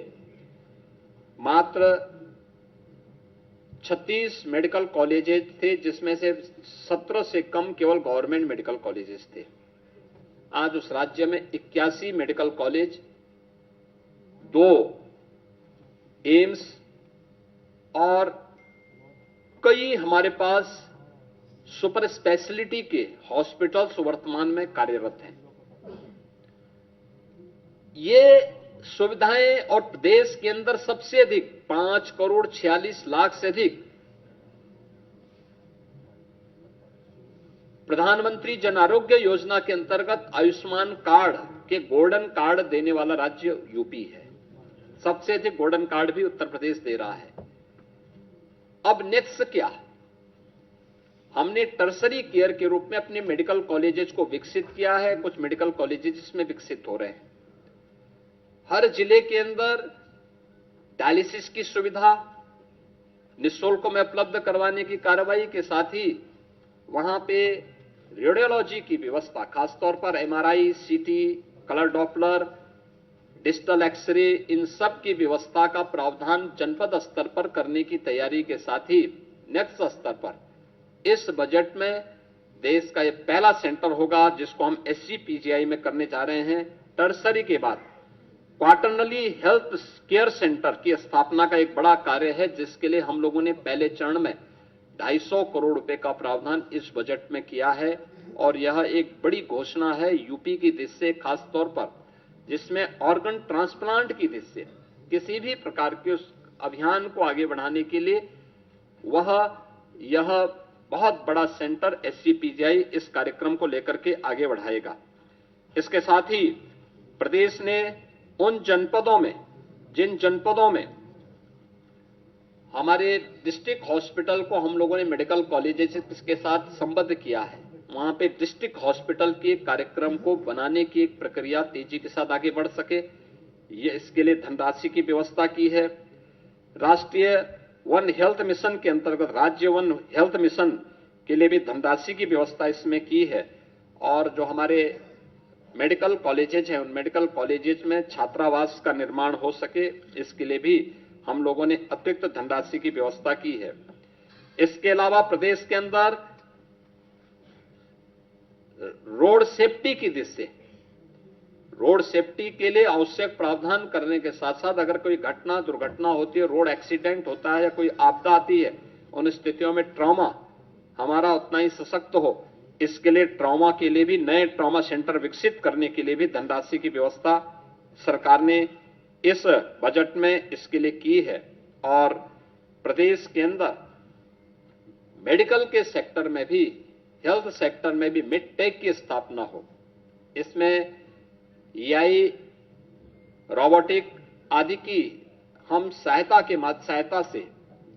मात्र 36 मेडिकल कॉलेजेस थे, जिसमें से 17 से कम केवल गवर्नमेंट मेडिकल कॉलेजेस थे, आज उस राज्य में 81 मेडिकल कॉलेज, 2 एम्स और कई हमारे पास सुपर स्पेशलिटी के हॉस्पिटल्स वर्तमान में कार्यरत हैं। ये सुविधाएं और देश के अंदर सबसे अधिक 5 करोड़ 46 लाख से अधिक प्रधानमंत्री जन आरोग्य योजना के अंतर्गत आयुष्मान कार्ड के गोल्डन कार्ड देने वाला राज्य यूपी है। सबसे अधिक गोल्डन कार्ड भी उत्तर प्रदेश दे रहा है। अब नेक्स्ट क्या? हमने टर्सरी केयर के रूप में अपने मेडिकल कॉलेजेस को विकसित किया है। कुछ मेडिकल कॉलेजेस इसमें विकसित हो रहे हैं। हर जिले के अंदर डायलिसिस की सुविधा निःशुल्क में उपलब्ध करवाने की कार्रवाई के साथ ही वहां पे रेडियोलॉजी की व्यवस्था, खासतौर पर एमआरआई, सीटी, कलर डॉपलर, डिजिटल एक्सरे, इन सब की व्यवस्था का प्रावधान जनपद स्तर पर करने की तैयारी के साथ ही नेक्स्ट स्तर पर इस बजट में देश का यह पहला सेंटर होगा जिसको हम एसजीपीजीआई में करने जा रहे हैं। टर्सरी के बाद क्वार्टरली हेल्थ केयर सेंटर की स्थापना का एक बड़ा कार्य है, जिसके लिए हम लोगों ने पहले चरण में 250 करोड़ रुपए का प्रावधान इस बजट में किया है। और यह एक बड़ी घोषणा है यूपी की दृष्टि से, खासतौर पर जिसमें ऑर्गन ट्रांसप्लांट की दृष्टि से किसी भी प्रकार के उस अभियान को आगे बढ़ाने के लिए यह बहुत बड़ा सेंटर एसजीपीजीआई इस कार्यक्रम को लेकर के आगे बढ़ाएगा। इसके साथ ही प्रदेश ने उन जनपदों में, जिन जनपदों में हमारे डिस्ट्रिक्ट हॉस्पिटल को हम लोगों ने मेडिकल कॉलेजेस के साथ संबद्ध किया है, वहां पे डिस्ट्रिक्ट हॉस्पिटल के कार्यक्रम को बनाने की एक प्रक्रिया तेजी के साथ आगे बढ़ सके, ये इसके लिए धनराशि की व्यवस्था की है। राष्ट्रीय वन हेल्थ मिशन के अंतर्गत राज्य वन हेल्थ मिशन के लिए भी धनराशि की व्यवस्था इसमें की है। और जो हमारे मेडिकल कॉलेजेज हैं, उन मेडिकल कॉलेजेज में छात्रावास का निर्माण हो सके, इसके लिए भी हम लोगों ने अतिरिक्त धनराशि की व्यवस्था की है। इसके अलावा प्रदेश के अंदर रोड सेफ्टी की दृष्टि से, रोड सेफ्टी के लिए आवश्यक प्रावधान करने के साथ साथ अगर कोई घटना दुर्घटना होती है, रोड एक्सीडेंट होता है या कोई आपदा आती है, उन स्थितियों में ट्रॉमा हमारा उतना ही सशक्त हो, इसके लिए ट्रॉमा के लिए भी नए ट्रॉमा सेंटर विकसित करने के लिए भी धनराशि की व्यवस्था सरकार ने इस बजट में इसके लिए की है। और प्रदेश के अंदर मेडिकल के सेक्टर में भी, हेल्थ सेक्टर में भी मिडटेक की स्थापना हो, इसमें एआई, रोबोटिक आदि की हम सहायता से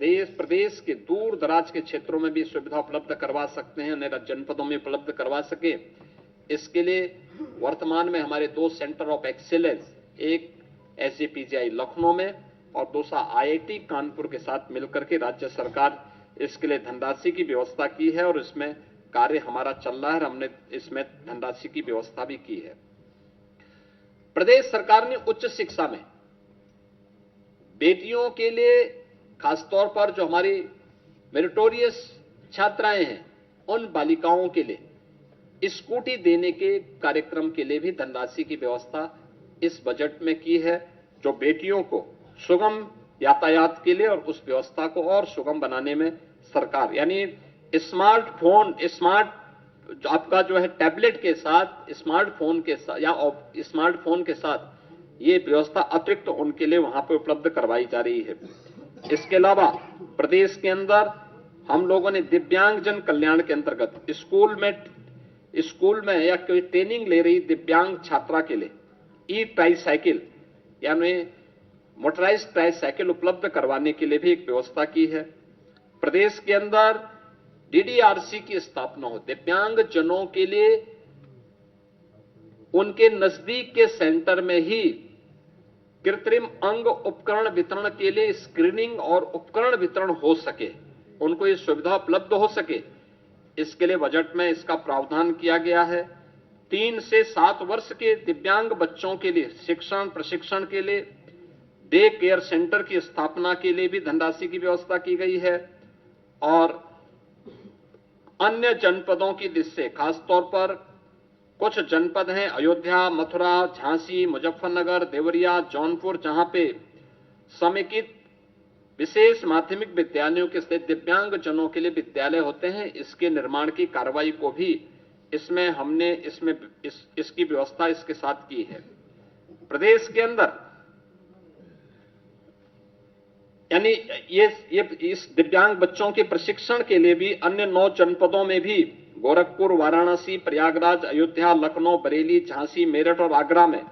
देश प्रदेश के दूर दराज के क्षेत्रों में भी सुविधा उपलब्ध करवा सकते हैं, नए जनपदों में उपलब्ध करवा सके। इसके लिए वर्तमान में हमारे 2 सेंटर ऑफ एक्सीलेंस, एक एसजीपीजीआई लखनऊ में और दूसरा आईआईटी कानपुर के साथ मिलकर के राज्य सरकार इसके लिए धनराशि की व्यवस्था की है और इसमें कार्य हमारा चल रहा है और हमने इसमें धनराशि की व्यवस्था भी की है। प्रदेश सरकार ने उच्च शिक्षा में बेटियों के लिए, खासतौर पर जो हमारी मेरिटोरियस छात्राएं हैं, उन बालिकाओं के लिए स्कूटी देने के कार्यक्रम के लिए भी धनराशि की व्यवस्था इस बजट में की है, जो बेटियों को सुगम यातायात के लिए और उस व्यवस्था को और सुगम बनाने में सरकार, यानी स्मार्टफोन, आपका जो है टैबलेट के साथ, स्मार्टफोन के साथ या स्मार्टफोन के साथ ये व्यवस्था अतिरिक्त उनके लिए वहां पे उपलब्ध करवाई जा रही है। इसके अलावा प्रदेश के अंदर हम लोगों ने दिव्यांगजन कल्याण के अंतर्गत स्कूल में या कोई ट्रेनिंग ले रही दिव्यांग छात्रा के लिए ई ट्राईसाइकिल यानी मोटराइज्ड ट्राईसाइकिल उपलब्ध करवाने के लिए भी एक व्यवस्था की है। प्रदेश के अंदर डीडीआरसी की स्थापना हो, दिव्यांग जनों के लिए उनके नजदीक के सेंटर में ही कृत्रिम अंग उपकरण वितरण के लिए स्क्रीनिंग और उपकरण वितरण हो सके, उनको ये सुविधा उपलब्ध हो सके, इसके लिए बजट में इसका प्रावधान किया गया है। 3 से 7 वर्ष के दिव्यांग बच्चों के लिए शिक्षण प्रशिक्षण के लिए डे केयर सेंटर की स्थापना के लिए भी धनराशि की व्यवस्था की गई है। और अन्य जनपदों की दृष्टि से, खासतौर पर कुछ जनपद हैं अयोध्या, मथुरा, झांसी, मुजफ्फरनगर, देवरिया, जौनपुर, जहां पे समेकित विशेष माध्यमिक विद्यालयों के स्थित दिव्यांग जनों के लिए विद्यालय होते हैं, इसके निर्माण की कार्रवाई को भी इसमें हमने इसकी व्यवस्था इसके साथ की है। प्रदेश के अंदर यानी ये इस दिव्यांग बच्चों के प्रशिक्षण के लिए भी अन्य 9 जनपदों में भी गोरखपुर, वाराणसी, प्रयागराज, अयोध्या, लखनऊ, बरेली, झांसी, मेरठ और आगरा में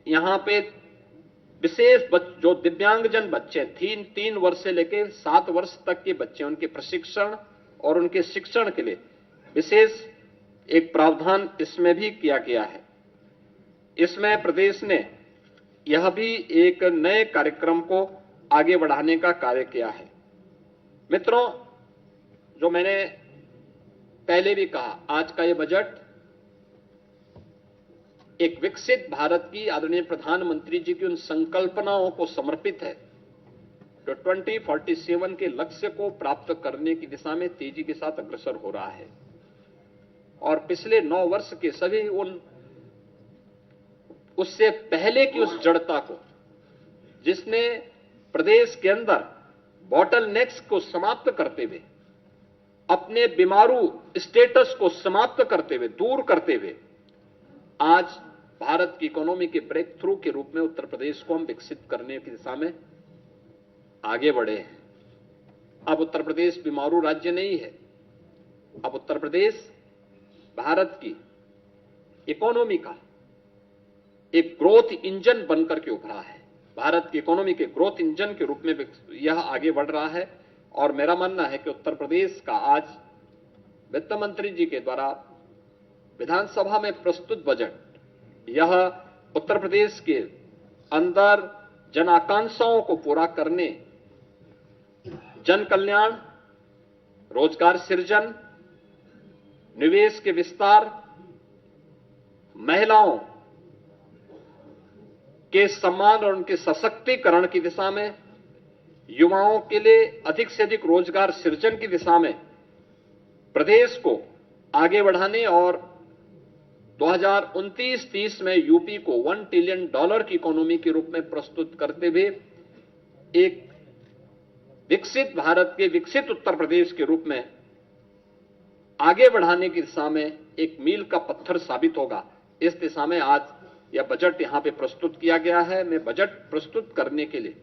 यहां पे विशेष जो दिव्यांगजन बच्चे 3 वर्ष से लेकर 7 वर्ष तक के बच्चे, उनके प्रशिक्षण और उनके शिक्षण के लिए विशेष एक प्रावधान इसमें भी किया गया है। इसमें प्रदेश ने यह भी एक नए कार्यक्रम को आगे बढ़ाने का कार्य किया है। मित्रों, जो मैंने पहले भी कहा, आज का यह बजट एक विकसित भारत की आदरणीय प्रधानमंत्री जी की उन संकल्पनाओं को समर्पित है जो 2047 के लक्ष्य को प्राप्त करने की दिशा में तेजी के साथ अग्रसर हो रहा है। और पिछले 9 वर्ष के सभी उससे पहले की उस जड़ता को, जिसने प्रदेश के अंदर बॉटलनेक्स को समाप्त करते हुए, अपने बीमारू स्टेटस को समाप्त करते हुए, दूर करते हुए, आज भारत की इकोनॉमी के ब्रेक थ्रू के रूप में उत्तर प्रदेश को हम विकसित करने की दिशा में आगे बढ़े हैं। अब उत्तर प्रदेश बीमारू राज्य नहीं है। अब उत्तर प्रदेश भारत की इकोनॉमी का एक ग्रोथ इंजन बनकर के उभरा है। भारत की इकोनॉमी के ग्रोथ इंजन के रूप में यह आगे बढ़ रहा है। और मेरा मानना है कि उत्तर प्रदेश का आज वित्त मंत्री जी के द्वारा विधानसभा में प्रस्तुत बजट, यह उत्तर प्रदेश के अंदर जन आकांक्षाओं को पूरा करने, जन कल्याण, रोजगार सृजन, निवेश के विस्तार, महिलाओं के सम्मान और उनके सशक्तिकरण की दिशा में, युवाओं के लिए अधिक से अधिक रोजगार सृजन की दिशा में प्रदेश को आगे बढ़ाने और 2029-30 में यूपी को $1 ट्रिलियन की इकोनॉमी के रूप में प्रस्तुत करते हुए एक विकसित भारत के विकसित उत्तर प्रदेश के रूप में आगे बढ़ाने की दिशा में एक मील का पत्थर साबित होगा। इस दिशा में आज यह बजट यहां पे प्रस्तुत किया गया है। मैं बजट प्रस्तुत करने के लिए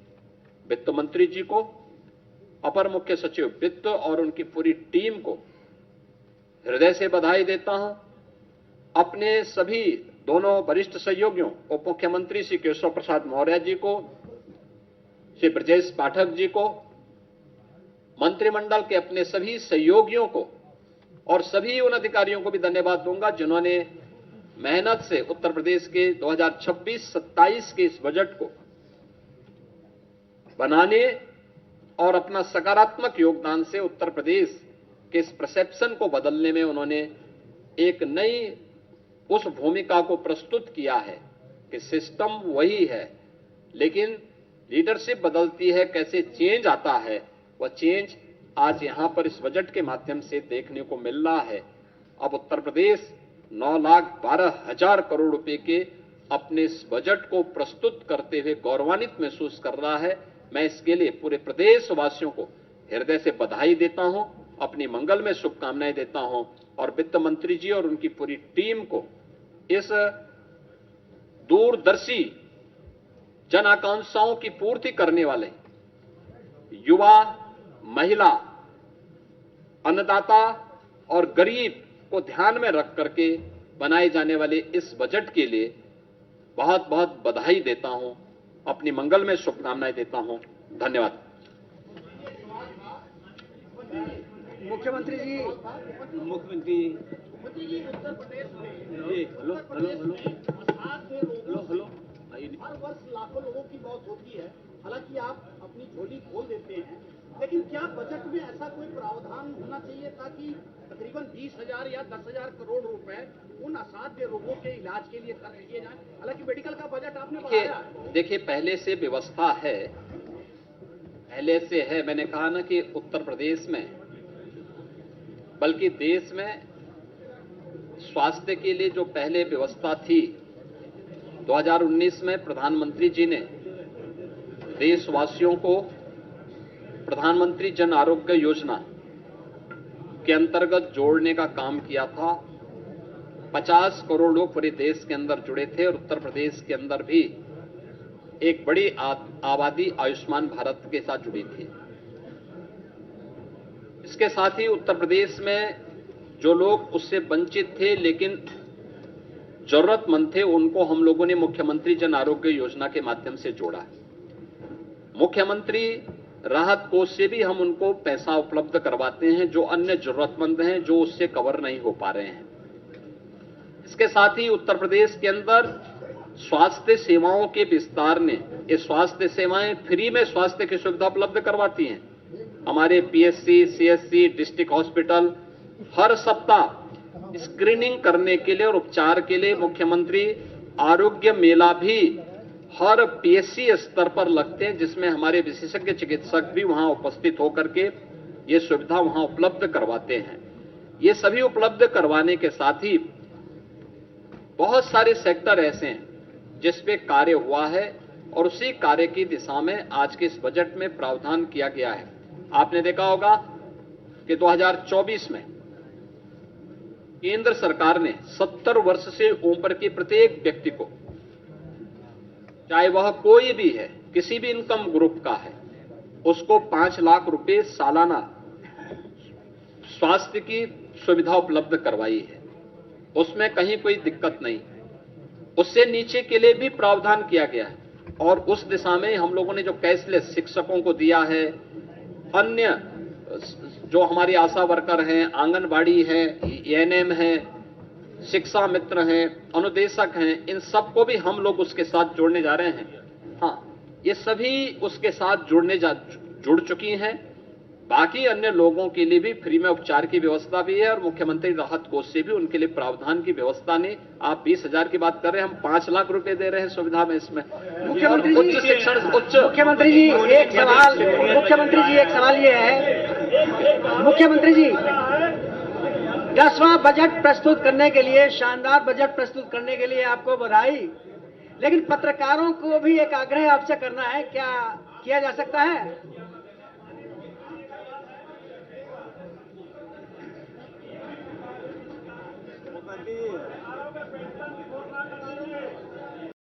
वित्त मंत्री जी को, अपर मुख्य सचिव वित्त और उनकी पूरी टीम को हृदय से बधाई देता हूं। अपने सभी दोनों वरिष्ठ सहयोगियों, उप मुख्यमंत्री श्री केशव प्रसाद मौर्य जी को, श्री ब्रजेश पाठक जी को, मंत्रिमंडल के अपने सभी सहयोगियों को और सभी उन अधिकारियों को भी धन्यवाद दूंगा जिन्होंने मेहनत से उत्तर प्रदेश के 2026-27 के इस बजट को बनाने और अपना सकारात्मक योगदान से उत्तर प्रदेश के इस परसेप्शन को बदलने में उन्होंने एक नई उस भूमिका को प्रस्तुत किया है कि सिस्टम वही है लेकिन लीडरशिप बदलती है, कैसे चेंज आता है, वह चेंज आज यहां पर इस बजट के माध्यम से देखने को मिल रहा है। अब उत्तर प्रदेश 9,12,000 करोड़ रुपए के अपने इस बजट को प्रस्तुत करते हुए गौरवान्वित महसूस कर रहा है। मैं इसके लिए पूरे प्रदेशवासियों को हृदय से बधाई देता हूं, अपनी मंगल में शुभकामनाएं देता हूं और वित्त मंत्री जी और उनकी पूरी टीम को इस दूरदर्शी जन आकांक्षाओं की पूर्ति करने वाले युवा, महिला, अन्नदाता और गरीब को ध्यान में रख करके बनाए जाने वाले इस बजट के लिए बहुत बहुत बधाई देता हूं, अपनी मंगल में शुभकामनाएं देता हूं। धन्यवाद। मुख्यमंत्री जी हर वर्ष लाखों लोगों की मौत होती है। हालांकि आप अपनी झोली खोल देते हैं, लेकिन क्या बजट में ऐसा कोई प्रावधान होना चाहिए ताकि तकरीबन 20,000 या 10,000 करोड़ रुपए उन असाध्य रोगों के इलाज के लिए खर्च किए जाएं? हालांकि मेडिकल का बजट आपने बढ़ाया। देखिए, पहले से व्यवस्था है, पहले से है। मैंने कहा ना कि उत्तर प्रदेश में बल्कि देश में स्वास्थ्य के लिए जो पहले व्यवस्था थी, 2019 में प्रधानमंत्री जी ने देशवासियों को प्रधानमंत्री जन आरोग्य योजना के अंतर्गत जोड़ने का काम किया था। 50 करोड़ लोग पूरे देश के अंदर जुड़े थे और उत्तर प्रदेश के अंदर भी एक बड़ी आबादी आयुष्मान भारत के साथ जुड़ी थी। इसके साथ ही उत्तर प्रदेश में जो लोग उससे वंचित थे लेकिन जरूरतमंद थे, उनको हम लोगों ने मुख्यमंत्री जन आरोग्य योजना के माध्यम से जोड़ा। मुख्यमंत्री राहत कोष से भी हम उनको पैसा उपलब्ध करवाते हैं जो अन्य जरूरतमंद हैं, जो उससे कवर नहीं हो पा रहे हैं। इसके साथ ही उत्तर प्रदेश के अंदर स्वास्थ्य सेवाओं के विस्तार ने, ये स्वास्थ्य सेवाएं फ्री में स्वास्थ्य की सुविधा उपलब्ध करवाती हैं। हमारे पीएचसी, सीएचसी, डिस्ट्रिक्ट हॉस्पिटल हर सप्ताह स्क्रीनिंग करने के लिए और उपचार के लिए मुख्यमंत्री आरोग्य मेला भी हर पीएससी स्तर पर लगते हैं, जिसमें हमारे विशेषज्ञ चिकित्सक भी वहां उपस्थित होकर के ये सुविधा वहां उपलब्ध करवाते हैं। ये सभी उपलब्ध करवाने के साथ ही बहुत सारे सेक्टर ऐसे हैं जिस पे कार्य हुआ है और उसी कार्य की दिशा में आज के इस बजट में प्रावधान किया गया है। आपने देखा होगा कि 2024 में केंद्र सरकार ने 70 वर्ष से ऊपर के प्रत्येक व्यक्ति को, चाहे वह कोई भी है, किसी भी इनकम ग्रुप का है, उसको 5 लाख रुपए सालाना स्वास्थ्य की सुविधा उपलब्ध करवाई है। उसमें कहीं कोई दिक्कत नहीं। उससे नीचे के लिए भी प्रावधान किया गया है और उस दिशा में हम लोगों ने जो कैशलेस शिक्षकों को दिया है, अन्य जो हमारी आशा वर्कर हैं, आंगनबाड़ी है, एएनएम है, शिक्षा मित्र हैं, अनुदेशक हैं, इन सबको भी हम लोग उसके साथ जोड़ने जा रहे हैं। हाँ, ये सभी उसके साथ जुड़ चुकी हैं। बाकी अन्य लोगों के लिए भी फ्री में उपचार की व्यवस्था भी है और मुख्यमंत्री राहत कोष से भी उनके लिए प्रावधान की व्यवस्था नहीं। आप 20,000 की बात कर रहे हैं, हम 5 लाख रुपए दे रहे हैं सुविधा में इसमें। मुख्यमंत्री जी, उच्च शिक्षण मुख्यमंत्री जी एक सवाल ये है, मुख्यमंत्री जी 10वां बजट प्रस्तुत करने के लिए, शानदार बजट प्रस्तुत करने के लिए आपको बधाई, लेकिन पत्रकारों को भी एक आग्रह आपसे करना है, क्या किया जा सकता है?